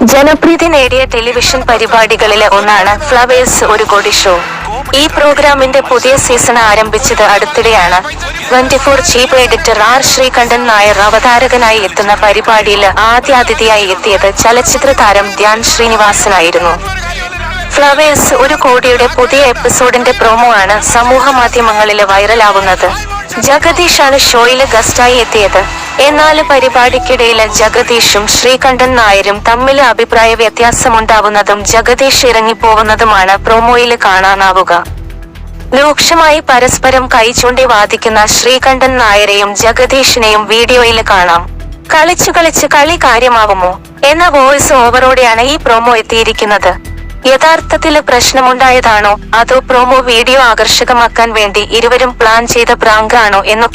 ജനപ്രീതി നേടിയ ടെലിവിഷൻ പരിപാടികളിലെ ഒന്നാണ് ഫ്ലവേഴ്സ് ഒരു കോടി ഷോ. ഈ പ്രോഗ്രാമിന്റെ പുതിയ സീസൺ ആരംഭിച്ചത് അടുത്തിടെയാണ്. 24 chief editor R Sreekandan Nair അവതാരകനായി എത്തുന്ന പരിപാടിയിൽ ആദ്യാതിഥിയായി എത്തിയത് ചലച്ചിത്ര താരം ധ്യാൻ ശ്രീനിവാസനായിരുന്നു. ഫ്ലവേഴ്സ് ഒരു കോടിയുടെ പുതിയ എപ്പിസോഡിന്റെ പ്രൊമോ ആണ് സമൂഹ മാധ്യമങ്ങളിൽ വൈറലാവുന്നത്. ജഗദീഷാണ് ഷോയില് ഗസ്റ്റായി എത്തിയത്. എന്നാൽ പരിപാടിക്കിടയിൽ ജഗദീഷും ശ്രീകണ്ഠൻ നായരും തമ്മിൽ അഭിപ്രായ വ്യത്യാസമുണ്ടാവുന്നതും ജഗദീഷ് ഇറങ്ങിപ്പോവുന്നതുമാണ് പ്രൊമോയിൽ കാണാനാവുക. രൂക്ഷമായി പരസ്പരം കൈചൂണ്ടി വാദിക്കുന്ന ശ്രീകണ്ഠൻ നായരെയും ജഗദീഷിനെയും വീഡിയോയിൽ കാണാം. കളിച്ച് കളി കാര്യമാവുമോ എന്ന വോയിസ് ഓവറോടെയാണ് ഈ പ്രൊമോ എത്തിയിരിക്കുന്നത്. യഥാർത്ഥത്തിൽ പ്രശ്നമുണ്ടായതാണോ അതോ പ്രൊമോ വീഡിയോ ആകർഷകമാക്കാൻ വേണ്ടി ഇരുവരും പ്ലാൻ ചെയ്ത പ്രാങ്ക് ആണോ എന്നൊക്കെ